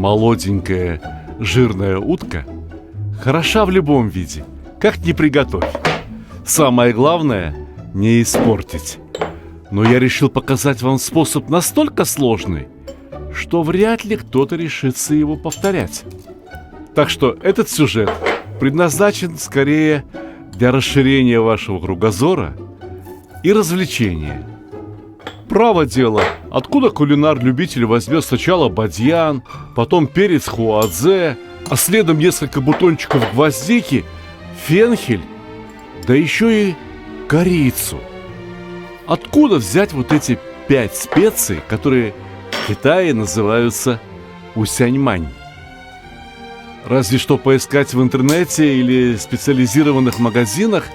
молоденькая жирная утка хороша в любом виде, как ни приготовь. Самое главное – не испортить. Но я решил показать вам способ настолько сложный, что вряд ли кто-то решится его повторять. Так что этот сюжет предназначен скорее для расширения вашего кругозора и развлечения. Право дело, откуда кулинар-любитель возьмет сначала бадьян, потом перец хуадзе, а следом несколько бутончиков гвоздики, фенхель, да еще и корицу. Откуда взять вот эти 5 специй, которые в Китае называются усяньмань? Разве что поискать в интернете или специализированных магазинах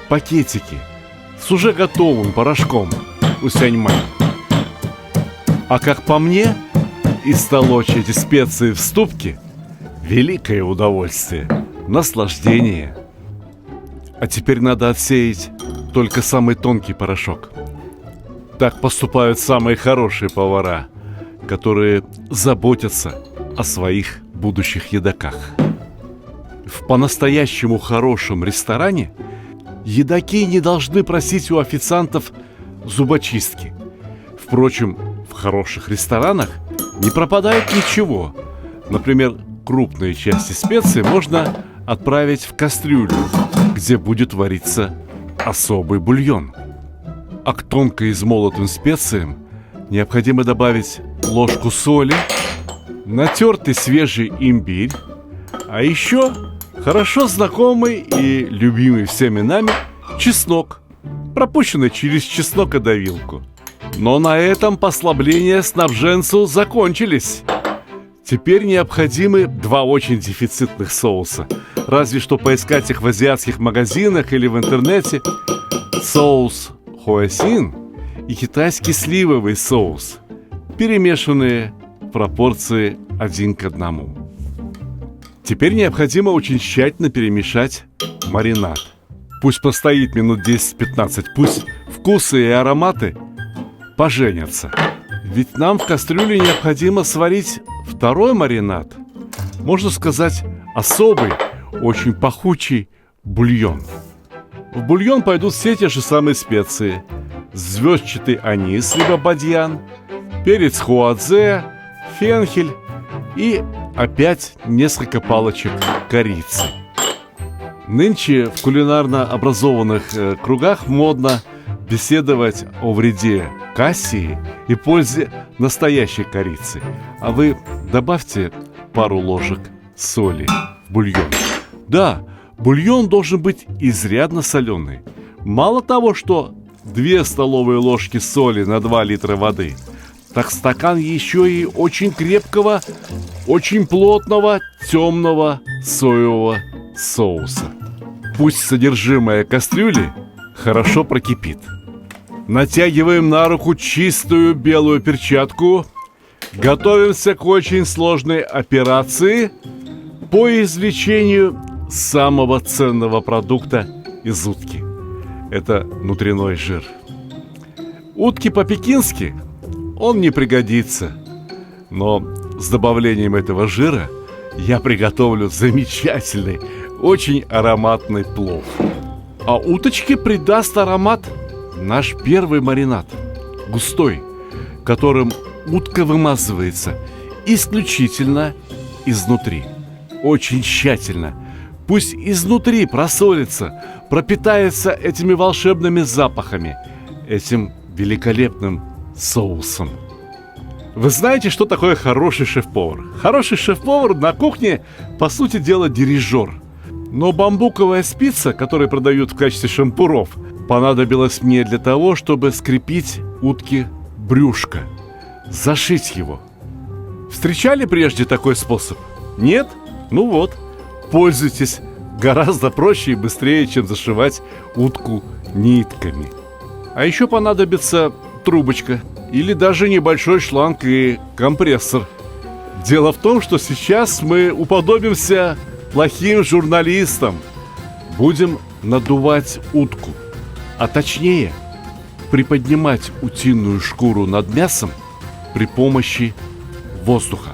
пакетики с уже готовым порошком усяньмань. А как по мне, истолочь эти специи в ступке – великое удовольствие, наслаждение. А теперь надо отсеять только самый тонкий порошок. Так поступают самые хорошие повара, которые заботятся о своих будущих едоках. В по-настоящему хорошем ресторане едоки не должны просить у официантов зубочистки. Впрочем, в хороших ресторанах не пропадает ничего. Например, крупные части специй можно отправить в кастрюлю, где будет вариться особый бульон. А к тонко измолотым специям необходимо добавить ложку соли, натертый свежий имбирь, а еще хорошо знакомый и любимый всеми нами чеснок, пропущенный через чеснокодавилку. Но на этом послабления снабженцу закончились. Теперь необходимы 2 очень дефицитных соуса. Разве что поискать их в азиатских магазинах или в интернете. Соус хоэсин и китайский сливовый соус, перемешанные в пропорции 1 к 1. Теперь необходимо очень тщательно перемешать маринад. Пусть постоит минут 10-15, пусть вкусы и ароматы поженятся. Ведь нам в кастрюле необходимо сварить 2-й маринад. Можно сказать, особый, очень пахучий бульон. В бульон пойдут все те же самые специи: звездчатый анис либо бадьян, перец хуадзе, фенхель и опять несколько палочек корицы. Нынче в кулинарно образованных кругах модно беседовать о вреде кассии и пользе настоящей корицы. А вы добавьте пару ложек соли в бульон. Да, бульон должен быть изрядно соленый. Мало того, что 2 столовые ложки соли на 2 литра воды, так стакан еще и очень крепкого, очень плотного, темного соевого соуса. Пусть содержимое кастрюли хорошо прокипит. Натягиваем на руку чистую белую перчатку. Готовимся к очень сложной операции по извлечению самого ценного продукта из утки. Это внутренний жир. Утки по-пекински он не пригодится, но с добавлением этого жира я приготовлю замечательный, очень ароматный плов. А уточке придаст аромат наш первый маринад, густой, которым утка вымазывается исключительно изнутри. Очень тщательно. Пусть изнутри просолится, пропитается этими волшебными запахами, этим великолепным соусом. Вы знаете, что такое хороший шеф-повар? Хороший шеф-повар на кухне, по сути дела, дирижер. Но бамбуковая спица, которую продают в качестве шампуров, понадобилась мне для того, чтобы скрепить утке брюшко, зашить его. Встречали прежде такой способ? Нет? Ну вот, пользуйтесь. Гораздо проще и быстрее, чем зашивать утку нитками. А еще понадобится трубочка или даже небольшой шланг и компрессор. Дело в том, что сейчас мы уподобимся плохим журналистам. Будем надувать утку, а точнее приподнимать утиную шкуру над мясом при помощи воздуха.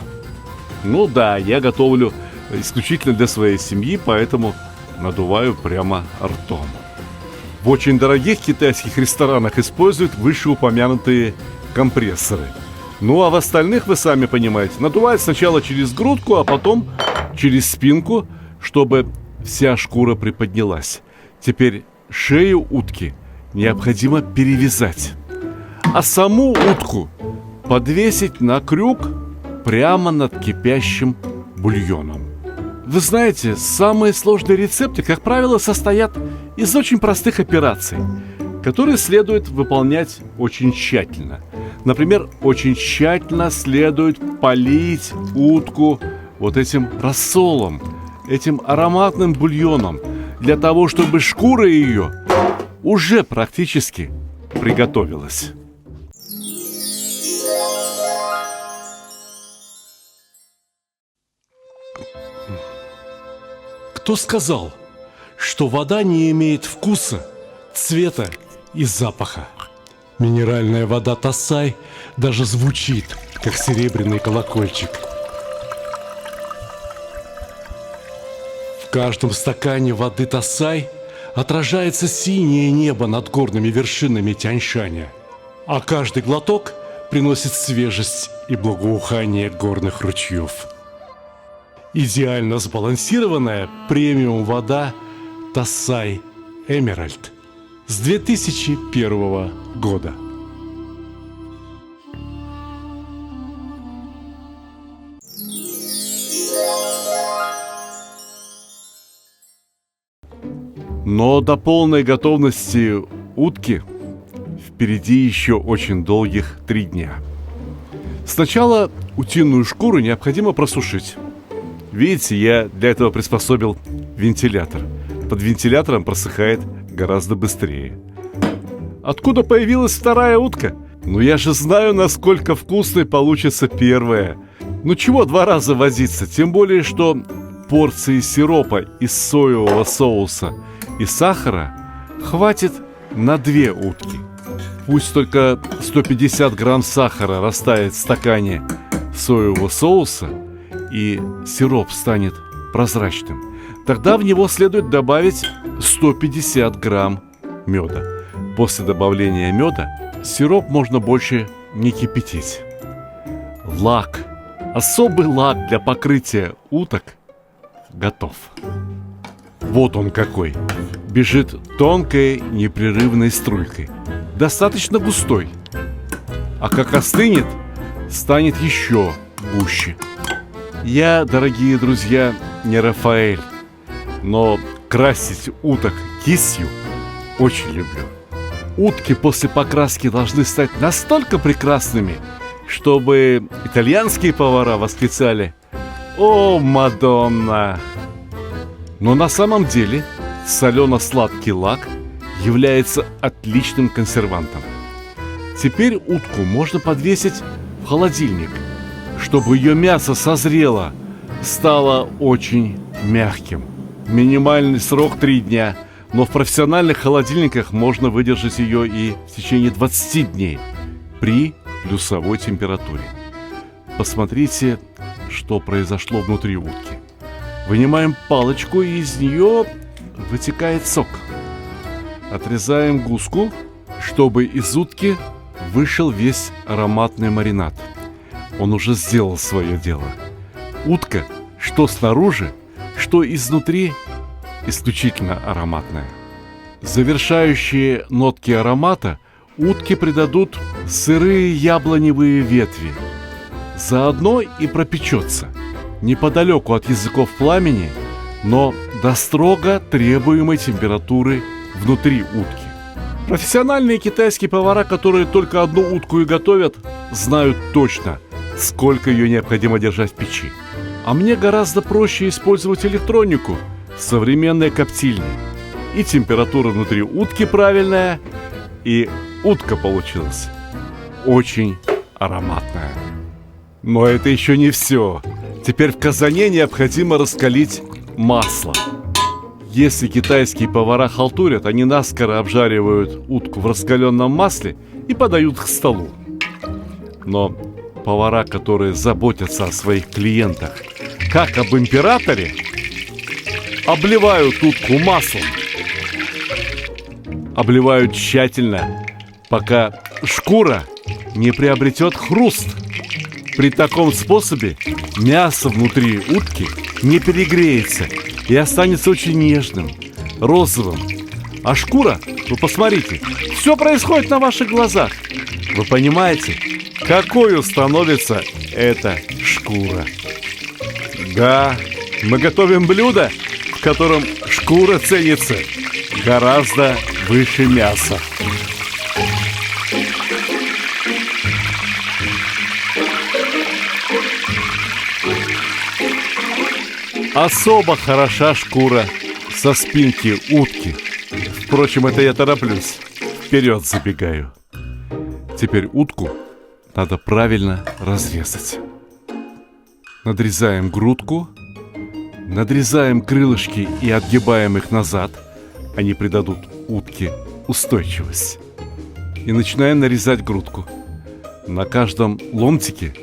Ну да, я готовлю исключительно для своей семьи, поэтому надуваю прямо ртом. В очень дорогих китайских ресторанах используют вышеупомянутые компрессоры. Ну а в остальных, вы сами понимаете, надувают сначала через грудку, а потом через спинку, чтобы вся шкура приподнялась. Теперь шею утки необходимо перевязать, а саму утку подвесить на крюк прямо над кипящим бульоном. Вы знаете, самые сложные рецепты, как правило, состоят из очень простых операций, которые следует выполнять очень тщательно. Например, очень тщательно следует полить утку вот этим рассолом, этим ароматным бульоном, для того, чтобы шкура ее уже практически приготовилась. Кто сказал, что вода не имеет вкуса, цвета и запаха? Минеральная вода Тассай даже звучит, как серебряный колокольчик. В каждом стакане воды Тассай отражается синее небо над горными вершинами Тяньшаня, а каждый глоток приносит свежесть и благоухание горных ручьев. Идеально сбалансированная премиум вода Тассай Эмеральд с 2001 года. Но до полной готовности утки впереди еще очень долгих 3 дня. Сначала утиную шкуру необходимо просушить. Видите, я для этого приспособил вентилятор. Под вентилятором просыхает гораздо быстрее. Откуда появилась вторая утка? Ну я же знаю, насколько вкусной получится первая. Ну чего 2 раза возиться? Тем более, что порции сиропа из соевого соуса и сахара хватит на 2 утки. Пусть только 150 грамм сахара растает в стакане соевого соуса, и сироп станет прозрачным. Тогда в него следует добавить 150 грамм меда. После добавления меда сироп можно больше не кипятить. Лак, особый лак для покрытия уток готов. Вот он какой. Бежит тонкой непрерывной струйкой. Достаточно густой. А как остынет, станет еще гуще. Я, дорогие друзья, не Рафаэль, но красить уток кисью очень люблю. Утки после покраски должны стать настолько прекрасными, чтобы итальянские повара восклицали: «О, Мадонна!». Но на самом деле солено-сладкий лак является отличным консервантом. Теперь утку можно подвесить в холодильник, чтобы ее мясо созрело, стало очень мягким. Минимальный срок 3 дня, но в профессиональных холодильниках можно выдержать ее и в течение 20 дней при плюсовой температуре. Посмотрите, что произошло внутри утки. Вынимаем палочку, и из нее вытекает сок. Отрезаем гуску, чтобы из утки вышел весь ароматный маринад. Он уже сделал свое дело. Утка, что снаружи, что изнутри, исключительно ароматная. Завершающие нотки аромата утке придадут сырые яблоневые ветви. Заодно и пропечется неподалеку от языков пламени, но до строго требуемой температуры внутри утки. Профессиональные китайские повара, которые только одну утку и готовят, знают точно, сколько ее необходимо держать в печи. А мне гораздо проще использовать электронику, современные коптильни. И температура внутри утки правильная, и утка получилась очень ароматная. Но это еще не все. Теперь в казане необходимо раскалить масло. Если китайские повара халтурят, они наскоро обжаривают утку в раскаленном масле и подают к столу. Но повара, которые заботятся о своих клиентах, как об императоре, обливают утку маслом. Обливают тщательно, пока шкура не приобретет хруст. При таком способе мясо внутри утки не перегреется и останется очень нежным, розовым. А шкура, вы посмотрите, все происходит на ваших глазах. Вы понимаете, какой становится эта шкура? Да, мы готовим блюдо, в котором шкура ценится гораздо выше мяса. Особо хороша шкура со спинки утки. Впрочем, это я тороплюсь. Вперед забегаю. Теперь утку надо правильно разрезать. Надрезаем грудку, надрезаем крылышки и отгибаем их назад. Они придадут утке устойчивость. И начинаем нарезать грудку. На каждом ломтике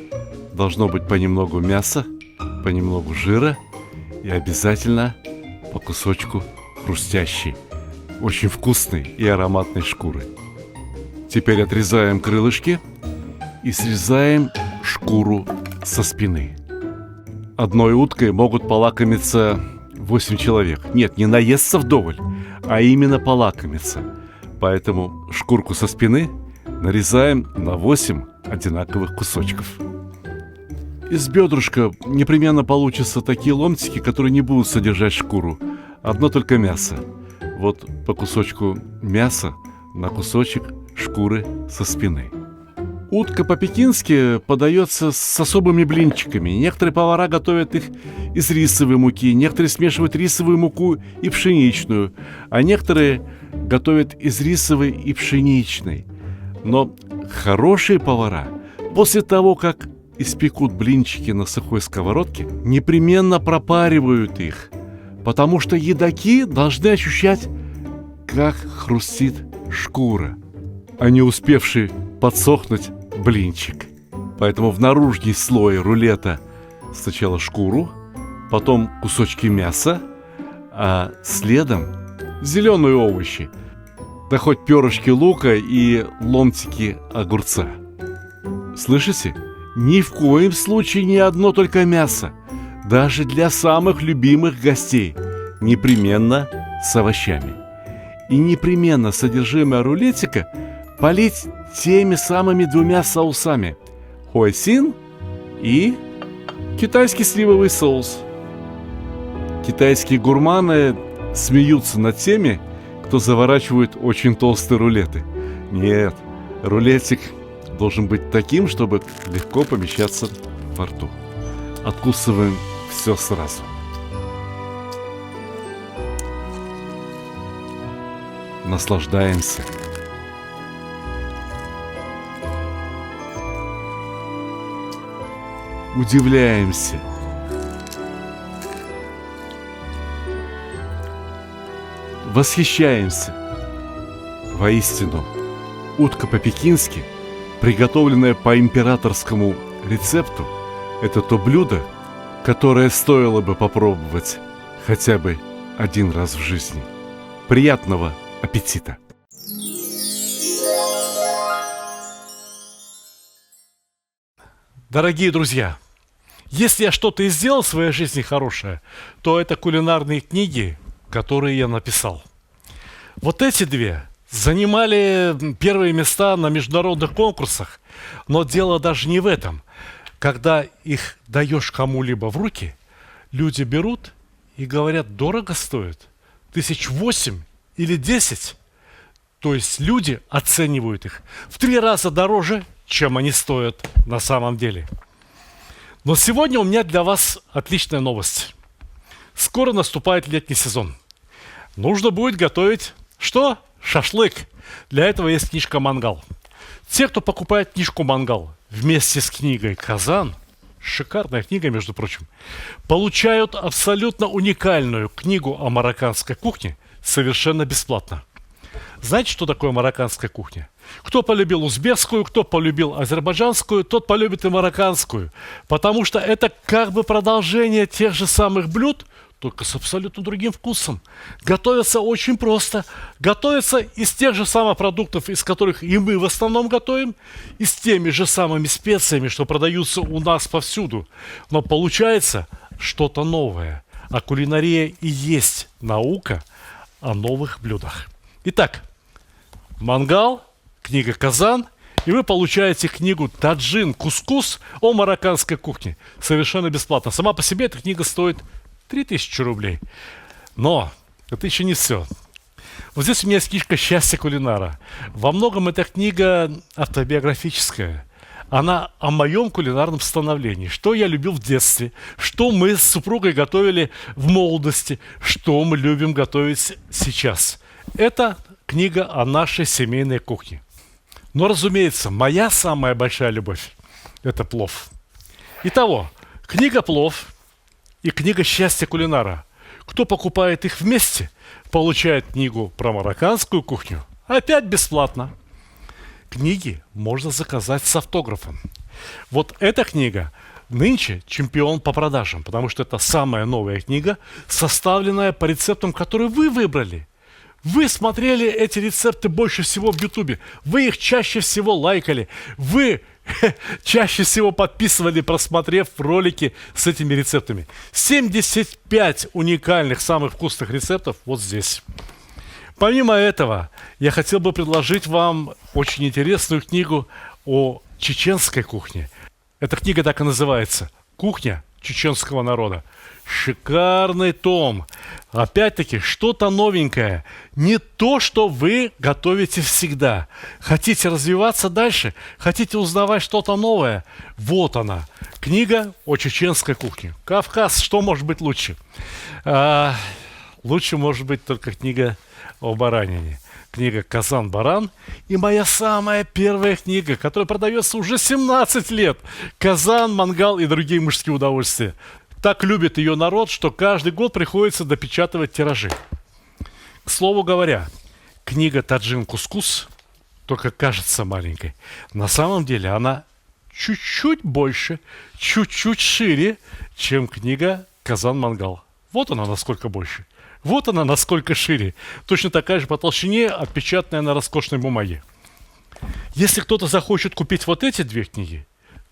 должно быть понемногу мяса, понемногу жира и обязательно по кусочку хрустящей, очень вкусной и ароматной шкуры. Теперь отрезаем крылышки и срезаем шкуру со спины. Одной уткой могут полакомиться 8 человек. Нет, не наесться вдоволь, а именно полакомиться. Поэтому шкурку со спины нарезаем на 8 одинаковых кусочков. Из бедрышка непременно получатся такие ломтики, которые не будут содержать шкуру. Одно только мясо. Вот по кусочку мяса на кусочек шкуры со спины. Утка по-пекински подается с особыми блинчиками. Некоторые повара готовят их из рисовой муки, некоторые смешивают рисовую муку и пшеничную, а некоторые готовят из рисовой и пшеничной. Но хорошие повара после того, как испекут блинчики на сухой сковородке, непременно пропаривают их, потому что едоки должны ощущать, как хрустит шкура, а не успевший подсохнуть блинчик. Поэтому в наружный слой рулета сначала шкуру, потом кусочки мяса, а следом зеленые овощи, да хоть перышки лука и ломтики огурца. Слышите? Ни в коем случае не одно только мясо. Даже для самых любимых гостей. Непременно с овощами. И непременно содержимое рулетика полить теми самыми 2 соусами. Хойсин и китайский сливовый соус. Китайские гурманы смеются над теми, кто заворачивает очень толстые рулеты. Нет, рулетик должен быть таким, чтобы легко помещаться во рту. Откусываем все сразу. Наслаждаемся. Удивляемся. Восхищаемся. Воистину, утка по-пекински, приготовленная по императорскому рецепту, это то блюдо, которое стоило бы попробовать хотя бы один раз в жизни. Приятного аппетита! Дорогие друзья, если я что-то и сделал в своей жизни хорошее, то это кулинарные книги, которые я написал. Вот эти 2 занимали первые места на международных конкурсах, но дело даже не в этом. Когда их даешь кому-либо в руки, люди берут и говорят, дорого стоит, 8 или 10. То есть люди оценивают их в 3 раза дороже, чем они стоят на самом деле. Но сегодня у меня для вас отличная новость. Скоро наступает летний сезон. Нужно будет готовить что? Шашлык. Для этого есть книжка «Мангал». Те, кто покупает книжку «Мангал» вместе с книгой «Казан», шикарная книга, между прочим, получают абсолютно уникальную книгу о марокканской кухне совершенно бесплатно. Знаете, что такое марокканская кухня? Кто полюбил узбекскую, кто полюбил азербайджанскую, тот полюбит и марокканскую. Потому что это как бы продолжение тех же самых блюд, только с абсолютно другим вкусом. Готовится очень просто. Готовится из тех же самых продуктов, из которых и мы в основном готовим, и с теми же самыми специями, что продаются у нас повсюду. Но получается что-то новое. А кулинария и есть наука о новых блюдах. Итак, мангал, книга «Казан», и вы получаете книгу «Таджин Кускус» о марокканской кухне. Совершенно бесплатно. Сама по себе эта книга стоит 3000 рублей. Но это еще не все. Вот здесь у меня есть книжка «Счастье кулинара». Во многом эта книга автобиографическая. Она о моем кулинарном становлении. Что я любил в детстве, что мы с супругой готовили в молодости, что мы любим готовить сейчас. Это книга о нашей семейной кухне. Но, разумеется, моя самая большая любовь – это плов. Итого, книга «Плов» и книга «Счастье кулинара». Кто покупает их вместе, получает книгу про марокканскую кухню опять бесплатно. Книги можно заказать с автографом. Вот эта книга нынче чемпион по продажам, потому что это самая новая книга, составленная по рецептам, которые вы выбрали. Вы смотрели эти рецепты больше всего в Ютубе. Вы их чаще всего лайкали. Вы чаще всего подписывали, просмотрев ролики с этими рецептами. 75 уникальных, самых вкусных рецептов вот здесь. Помимо этого, я хотел бы предложить вам очень интересную книгу о чеченской кухне. Эта книга так и называется «Кухня чеченского народа». Шикарный том. Опять-таки, что-то новенькое. Не то, что вы готовите всегда. Хотите развиваться дальше? Хотите узнавать что-то новое? Вот она. Книга о чеченской кухне. Кавказ, что может быть лучше? Лучше может быть только книга о баранине. Книга «Казан-баран» и моя самая первая книга, которая продается уже 17 лет. «Казан, мангал и другие мужские удовольствия». Так любит ее народ, что каждый год приходится допечатывать тиражи. К слову говоря, книга «Таджин Кускус» только кажется маленькой. На самом деле она чуть-чуть больше, чуть-чуть шире, чем книга «Казан-мангал». Вот она насколько больше. Вот она насколько шире. Точно такая же по толщине, отпечатанная на роскошной бумаге. Если кто-то захочет купить вот эти две книги,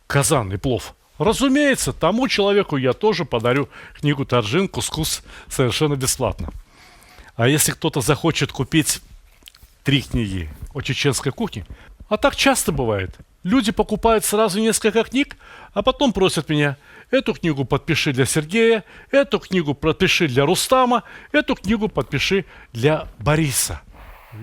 «Казан» и «Плов», разумеется, тому человеку я тоже подарю книгу «Таджин Кускус» совершенно бесплатно. А если кто-то захочет купить 3 книги о чеченской кухне, а так часто бывает, люди покупают сразу несколько книг, а потом просят меня: эту книгу подпиши для Сергея, эту книгу подпиши для Рустама, эту книгу подпиши для Бориса.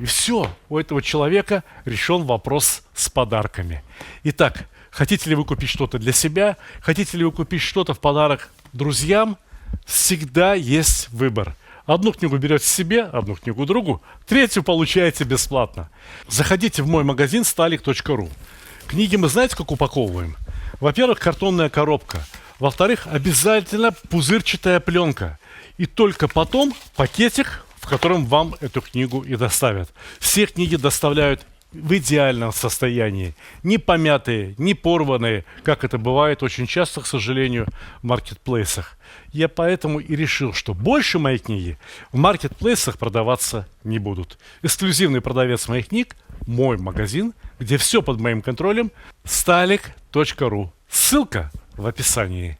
И все, у этого человека решен вопрос с подарками. Итак, хотите ли вы купить что-то для себя, хотите ли вы купить что-то в подарок друзьям, всегда есть выбор. Одну книгу берете себе, одну книгу другу, третью получаете бесплатно. Заходите в мой магазин stalik.ru. Книги мы знаете, как упаковываем? Во-первых, картонная коробка. Во-вторых, обязательно пузырчатая пленка. И только потом пакетик, в котором вам эту книгу и доставят. Все книги доставляют в идеальном состоянии. Не помятые, не порванные, как это бывает очень часто, к сожалению, в маркетплейсах. Я поэтому и решил, что больше мои книги в маркетплейсах продаваться не будут. Эксклюзивный продавец моих книг – мой магазин, где все под моим контролем – stalik.ru. Ссылка в описании.